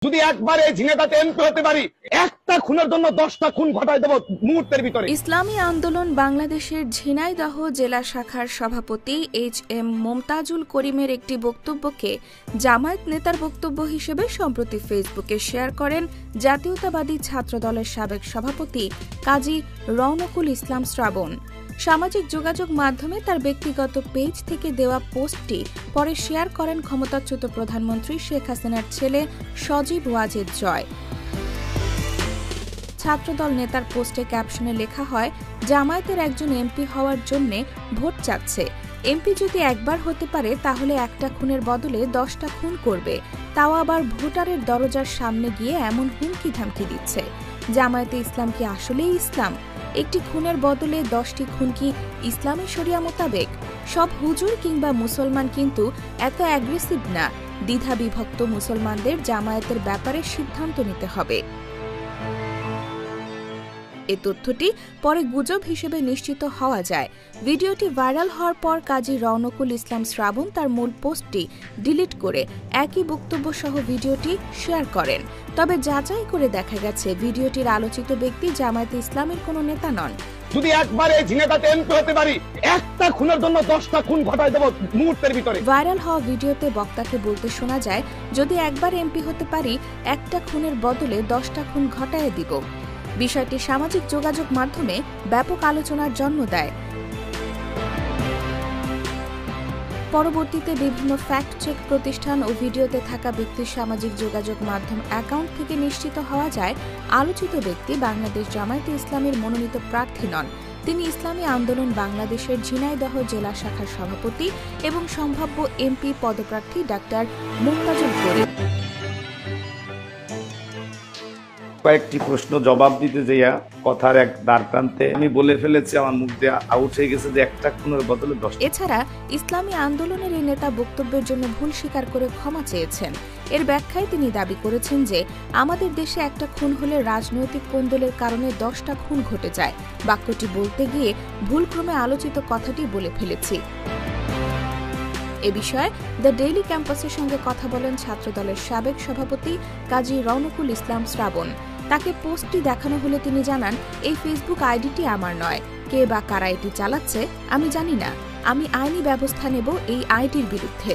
যদি একবার এই ঝিনাইদহতে এমপি হতে পারি, একটা খুনের জন্য 10টা খুন ঘটায় দেব মুহূর্তের ভিতরে। ইসলামী আন্দোলন বাংলাদেশের ঝিনাইদহ জেলা শাখার সভাপতি HM মোমতাজুল করিমের একটি বক্তব্যকে জামায়াত নেতার বক্তব্য হিসেবে সম্প্রতি ফেসবুকে শেয়ার করেন জাতীয়তাবাদী ছাত্রদলের সাবেক সভাপতি কাজী রওনকুল ইসলাম শ্রাবণ। সামাজিক যোগাযোগ মাধ্যমে তার ব্যক্তিগত পেজ থেকে দেওয়া পোস্টটি পরে শেয়ার করেন ক্ষমতাচ্যুত প্রধানমন্ত্রী শেখ হাসিনার ছেলে সজীব ওয়াজেদ জয়। ছাত্রদল নেতার পোস্টে ক্যাপশনে লেখা হয়, জামায়াতের একজন এমপি হওয়ার জন্য ভোট চাচ্ছে। এমপি যদি একবার হতে পারে তাহলে একটা খুনের বদলে 10টা খুন করবে, তাও আবার ভোটারের দরজার সামনে গিয়ে এমন হুমকি ধামকি দিচ্ছে। জামায়াতে ইসলাম কি আসলেই ইসলাম? একটি খুনের বদলে 10টি খুন কি ইসলামী শরিয়া মোতাবেক? সব হুজুর কিংবা মুসলমান কিন্তু এত অ্যাগ্রেসিভ না। দ্বিধা বিভক্ত মুসলমানদের জামায়াতের ব্যাপারে সিদ্ধান্ত নিতে হবে। এ তথ্যটি পরে গুজব হিসেবে নিশ্চিত হওয়া যায়। ভিডিওটি ভাইরাল হওয়ার পর কাজী রওনকুল ইসলাম শ্রাবণ তার মূল পোস্টটি ডিলিট করে একই বক্তব্য সহ ভিডিওটি শেয়ার করেন। তবে যাচাই করে দেখা গেছে ভিডিওটির আলোচিত ব্যক্তি জামায়াতে ইসলামের কোনো নেতা নন। যদি একবার এই ঝিনাইদহতে এমপি হতে পারি, একটা খুনের জন্য 10টা খুন ঘটায় দেব মুহূর্তের ভিতরে। ভাইরাল হওয়া ভিডিওতে বক্তাকে বলতে শোনা যায়, যদি একবার এমপি হতে পারি, একটা খুনের বদলে 10টা খুন ঘটায় দিব। বিষয়টি সামাজিক যোগাযোগ মাধ্যমে ব্যাপক আলোচনার জন্ম দেয়। পরবর্তীতে বিভিন্ন ফ্যাক্ট চেক প্রতিষ্ঠান ও ভিডিওতে থাকা ব্যক্তির সামাজিক যোগাযোগ মাধ্যম অ্যাকাউন্ট থেকে নিশ্চিত হওয়া যায়, আলোচিত ব্যক্তি বাংলাদেশ জামায়াতে ইসলামের মনোনীত প্রার্থী নন। তিনি ইসলামী আন্দোলন বাংলাদেশের ঝিনাইদহ জেলা শাখার সভাপতি এবং সম্ভাব্য এমপি পদপ্রার্থী ডাক্তার মোমতাজুল করিম। কয়েকটি প্রশ্ন জবাব দিতে যাইয়া কথার এক দ্বারপ্রান্তে আমি বলে ফেলেছি, আমার মুখ দিয়ে আউট হয়ে গেছে যে একটা খুনের বদলে 10। এছাড়া ইসলামী আন্দোলনের এই নেতা বক্তব্যের জন্য ভুল স্বীকার করে ক্ষমা চেয়েছেন। এর ব্যাখ্যায় তিনি দাবি করেছেন যে আমাদের দেশে একটা খুন হলে রাজনৈতিক কোন্দলের কারণে 10টা খুন ঘটে যায়। বাক্যটি বলতে গিয়ে ভুলক্রমে আলোচিত কথাটি বলে ফেলেছি। এ বিষয়ে দ্য ডেইলি ক্যাম্পাসের সঙ্গে কথা বলেন ছাত্রদলের সাবেক সভাপতি কাজী রওনকুল ইসলাম শ্রাবণ। তাকে পোস্টটি দেখানো হলে তিনি জানান, এই ফেসবুক আইডিটি আমার নয়, কে বা কারা এটি চালাচ্ছে আমি জানি না। আমি আইনি ব্যবস্থা নেব এই আইডির বিরুদ্ধে।